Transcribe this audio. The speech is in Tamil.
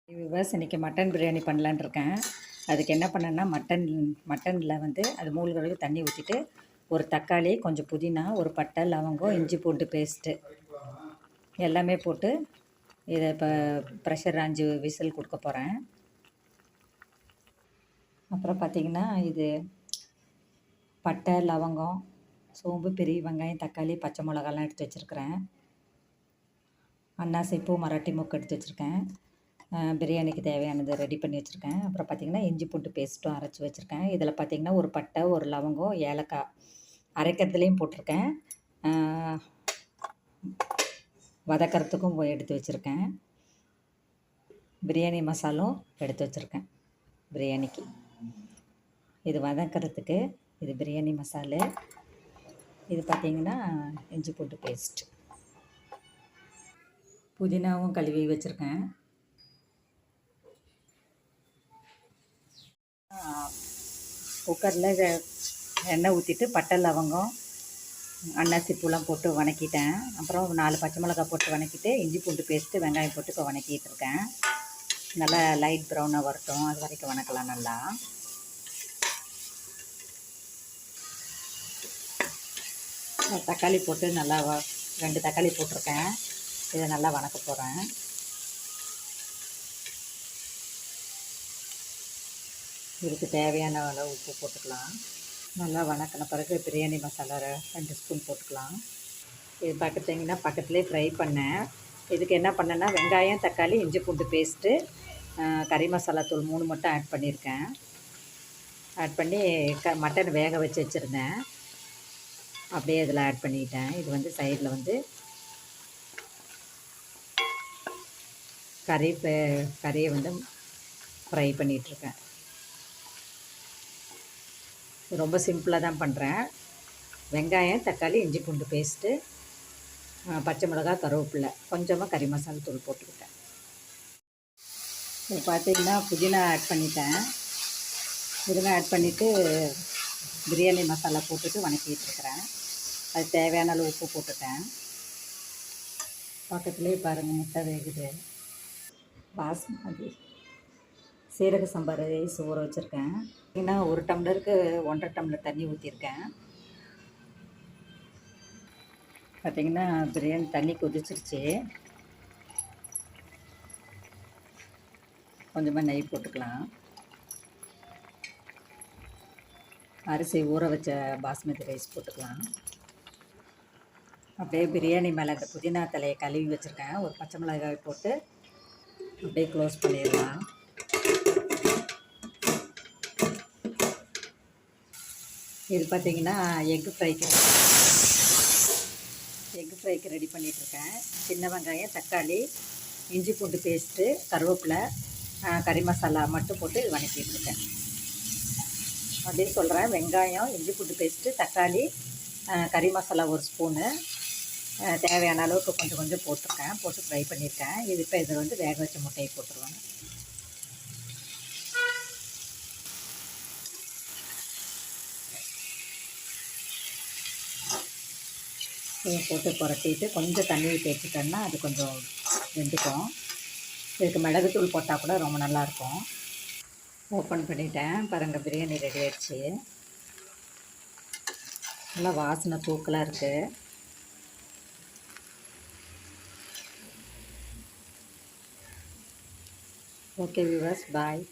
விவர்ஸ் இன்றைக்கி மட்டன் பிரியாணி பண்ணலான்னு இருக்கேன். அதுக்கு என்ன பண்ணேன்னா மட்டனில் வந்து அது மூழ்கிறதுக்கு தண்ணி ஊற்றிட்டு ஒரு தக்காளி, கொஞ்சம் புதினா, ஒரு பட்டை, லவங்கம், இஞ்சி பூண்டு பேஸ்ட்டு எல்லாமே போட்டு இதை இப்போ ப்ரெஷர் 5 விசில் கொடுக்க போகிறேன். அப்புறம் பார்த்திங்கன்னா இது பட்டை, லவங்கம், சோம்பு, பெரிய வெங்காயம், தக்காளி, பச்சை மிளகாலாம் எடுத்து வச்சுருக்கிறேன். அன்னாசி பூ, மராட்டி மொக்கு எடுத்து வச்சுருக்கேன். பிரியாணிக்கு தேவையானதை ரெடி பண்ணி வச்சுருக்கேன். அப்புறம் பார்த்திங்கன்னா இஞ்சி பூண்டு பேஸ்ட்டும் அரைச்சி வச்சுருக்கேன். இதில் பார்த்திங்கன்னா ஒரு பட்டை, ஒரு லவங்கம், ஏலக்காய் அரைக்கிறதுலேயும் போட்டிருக்கேன். வதக்கிறதுக்கும் எடுத்து வச்சுருக்கேன். பிரியாணி மசாலும் எடுத்து வச்சுருக்கேன் பிரியாணிக்கு. இது வதக்கிறதுக்கு இது பிரியாணி மசாலு. இது பார்த்திங்கன்னா இஞ்சி பூண்டு பேஸ்ட். புதினாவும் கழுவி வச்சுருக்கேன். குக்கரில் எண்ணெய் ஊற்றிட்டு பட்டை, லவங்கம், அன்னாசி பூலாம் போட்டு வதக்கிட்டேன். அப்புறம் 4 பச்சை மிளகாய் போட்டு வதக்கிட்டு இஞ்சி பூண்டு பேஸ்ட்டு, வெங்காயம் போட்டு இப்போ வதக்கிட்டு இருக்கேன். நல்லா லைட் ப்ரௌனாக வரட்டும், அது வரைக்கும் வதக்கலாம். நல்லா தக்காளி போட்டு நல்லா 2 தக்காளி போட்டிருக்கேன். இதை நல்லா வதக்க போகிறேன். இதுக்கு தேவையான அளவு உப்பு போட்டுக்கலாம். நல்லா வதக்கின பிறகு பிரியாணி மசாலா 2 ஸ்பூன் போட்டுக்கலாம். இது பார்த்திங்கன்னா பக்கத்துலேயே ஃப்ரை பண்ணேன். இதுக்கு என்ன பண்ணேன்னா வெங்காயம், தக்காளி, இஞ்சி பூண்டு பேஸ்ட்டு, கறி மசாலா தூள் 3 மட்டும் ஆட் பண்ணியிருக்கேன். ஆட் பண்ணி மட்டன் வேக வச்சு வச்சுருந்தேன். அப்படியே இதில் ஆட் பண்ணிக்கிட்டேன். இது வந்து சைடில் வந்து கறியை வந்து ஃப்ரை பண்ணிகிட்ருக்கேன். ரொம்ப சிம்பிளாக தான் பண்ணுறேன். வெங்காயம், தக்காளி, இஞ்சி பூண்டு பேஸ்ட்டு, பச்சை மிளகாய், கருவேப்பிலை, கொஞ்சமாக கறி மசாலா தூள் போட்டுக்கிட்டேன். இப்போ பார்த்திங்கன்னா புதினா ஆட் பண்ணிட்டேன். புதினா ஆட் பண்ணிவிட்டு பிரியாணி மசாலா போட்டுட்டு வதக்கிட்டு இருக்கிறேன். அது தேவையான அளவு உப்பு போட்டுட்டேன். பக்கத்துலேயே பாருங்கள் முட்டை வேகுது. பாஸ்மதி சீரக சம்பா ரைஸ் ஊற வச்சுருக்கேன். ஏன்னா 1 டம்ளருக்கு 1.5 டம்ளர் தண்ணி ஊற்றிருக்கேன். பார்த்திங்கன்னா பிரியாணி தண்ணி கொதிச்சிருச்சு. கொஞ்சமாக நெய் போட்டுக்கலாம். அரிசி ஊற வச்ச பாஸ்மதி ரைஸ் போட்டுக்கலாம். அப்படியே பிரியாணி மேலே அந்த புதினா தலையை கழுவி வச்சுருக்கேன். ஒரு பச்சை மிளகாய் போட்டு அப்படியே க்ளோஸ் பண்ணிடலாம். இது பார்த்திங்கன்னா எக்கு ஃப்ரைக்கு ரெடி பண்ணிகிட்ருக்கேன். சின்ன வெங்காயம், தக்காளி, இஞ்சி பூண்டு பேஸ்ட்டு, கருவேப்பிலை, கறி மசாலா மட்டும் போட்டு வதக்கிட்டுருக்கேன். அப்படியே சொல்கிறேன். வெங்காயம், இஞ்சி பூண்டு பேஸ்ட்டு, தக்காளி, கறி மசாலா 1 ஸ்பூனு, தேவையான அளவுக்கு கொஞ்சம் கொஞ்சம் போட்டிருக்கேன். போட்டு ஃப்ரை பண்ணியிருக்கேன். இது இப்போ இதில் வந்து வேக வச்ச முட்டையை போட்டுருவேன். இதை போட்டு புரட்டிட்டு கொஞ்சம் தண்ணி ஊற்றி வச்சுட்டோன்னா அது கொஞ்சம் வெந்துக்கும். இதுக்கு மிளகுத்தூள் போட்டால் கூட ரொம்ப நல்லாயிருக்கும். ஓப்பன் பண்ணிட்டேன். பாருங்கள் பிரியாணி ரெடி ஆகிடுச்சு. நல்லா வாசனை தூக்கலாக இருக்குது. ஓகே வியூவர்ஸ், பாய்.